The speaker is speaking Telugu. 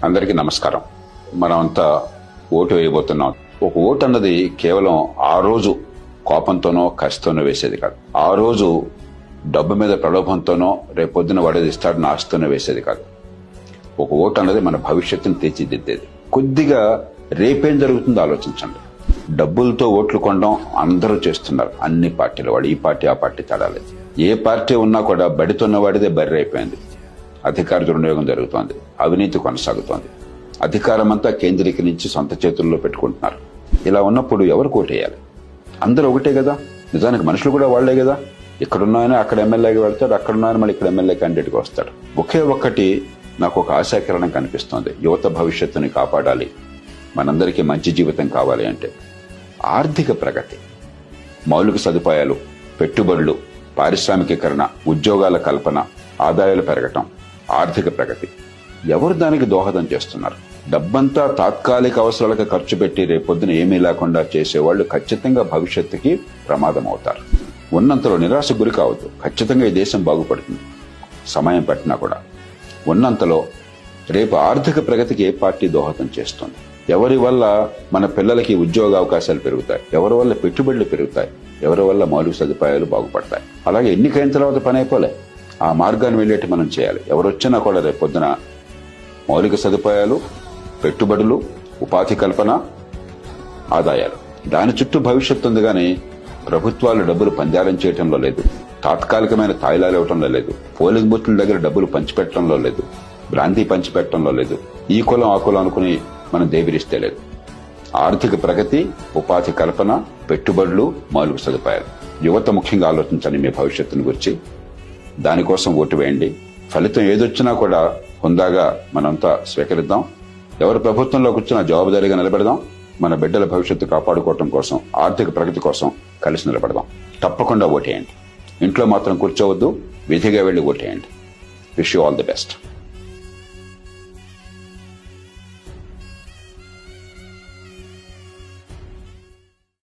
అందరికీ నమస్కారం. మనమంతా ఓటు వేయబోతున్నాం. ఒక ఓటు అన్నది కేవలం ఆ రోజు కోపంతోనో కసితోనో వేసేది కాదు. ఆ రోజు డబ్బు మీద ప్రలోభంతోనో రేపొద్దున వాడేది ఇస్తాడని ఆశతోనో వేసేది కాదు. ఒక ఓటు అన్నది మన భవిష్యత్తును తీర్చిదిద్దేది. కొద్దిగా రేపేం జరుగుతుందో ఆలోచించండి. డబ్బులతో ఓట్లు కొనడం అందరూ చేస్తున్నారు, అన్ని పార్టీలు. వాడు ఈ పార్టీ ఆ పార్టీ తేడాలేదు. ఏ పార్టీ ఉన్నా కూడా బడితున్న వాడిదే బర్రె అయిపోయింది. అధికార దుర్వినియోగం జరుగుతోంది, అవినీతి కొనసాగుతోంది. అధికారం అంతా కేంద్రీకరించి సొంత చేతుల్లో పెట్టుకుంటున్నారు. ఇలా ఉన్నప్పుడు ఎవరు ఓటేయాలి? అందరూ ఒకటే కదా. నిజానికి మనుషులు కూడా వాళ్లే కదా. ఇక్కడున్నాయని అక్కడ ఎమ్మెల్యేకి వెళ్తాడు, అక్కడున్నాయని మళ్ళీ ఇక్కడ ఎమ్మెల్యే క్యాండిడేట్కి వస్తాడు. ఒకే ఒక్కటి నాకు ఒక ఆశాకిరణం కనిపిస్తోంది. యువత భవిష్యత్తుని కాపాడాలి, మనందరికీ మంచి జీవితం కావాలి అంటే ఆర్థిక ప్రగతి, మౌలిక సదుపాయాలు, పెట్టుబడులు, పారిశ్రామికీకరణ, ఉద్యోగాల కల్పన, ఆదాయాలు పెరగటం, ఆర్థిక ప్రగతి. ఎవరు దానికి దోహదం చేస్తున్నారు? డబ్బంతా తాత్కాలిక అవసరాలకు ఖర్చు పెట్టి రేపొద్దున ఏమీ లేకుండా చేసేవాళ్లు ఖచ్చితంగా భవిష్యత్తుకి ప్రమాదం అవుతారు. ఉన్నంతలో నిరాశకు గురి కావద్దు. ఖచ్చితంగా ఈ దేశం బాగుపడుతుంది, సమయం పట్టినా కూడా. ఉన్నంతలో రేపు ఆర్థిక ప్రగతికి ఏ పార్టీ దోహదం చేస్తుంది? ఎవరి వల్ల మన పిల్లలకి ఉద్యోగ అవకాశాలు పెరుగుతాయి, ఎవరి వల్ల పెట్టుబడులు పెరుగుతాయి, ఎవరి వల్ల మౌలిక సదుపాయాలు బాగుపడతాయి. అలాగే ఎన్నికైన తర్వాత పని అయిపోలే, ఆ మార్గాన్ని వెళ్ళేటి మనం చేయాలి. ఎవరొచ్చినా కూడా రేపొద్దున మౌలిక సదుపాయాలు, పెట్టుబడులు, ఉపాధి కల్పన, ఆదాయాలు, దాని చుట్టూ భవిష్యత్తు ఉంది. కానీ ప్రభుత్వాలు డబ్బులు పంజారం చేయటంలో లేదు, తాత్కాలికమైన తాయిలాలు ఇవ్వటంలో లేదు, పోలింగ్ బూత్ల దగ్గర డబ్బులు పంచిపెట్టడంలో లేదు, భ్రాంతి పంచిపెట్టడంలో లేదు, ఈ కులం ఆ కులం అనుకుని మనం దేవిరిస్తే లేదు. ఆర్థిక ప్రగతి, ఉపాధి కల్పన, పెట్టుబడులు, మౌలిక సదుపాయాలు. యువత ముఖ్యంగా ఆలోచించండి మీ భవిష్యత్తుని గురించి. దానికోసం ఓటు వేయండి. ఫలితం ఏదొచ్చినా కూడా హుందాగా మనంతా స్వీకరిద్దాం. ఎవరు ప్రభుత్వంలో కూర్చున్నా జవాబుదారీగా నిలబెడదాం. మన బిడ్డల భవిష్యత్తు కాపాడుకోవటం కోసం, ఆర్థిక ప్రగతి కోసం కలిసి నిలబడదాం. తప్పకుండా ఓటేయండి. ఇంట్లో మాత్రం కూర్చోవద్దు, విధిగా వెళ్లి ఓటేయండి. Wish you all the best.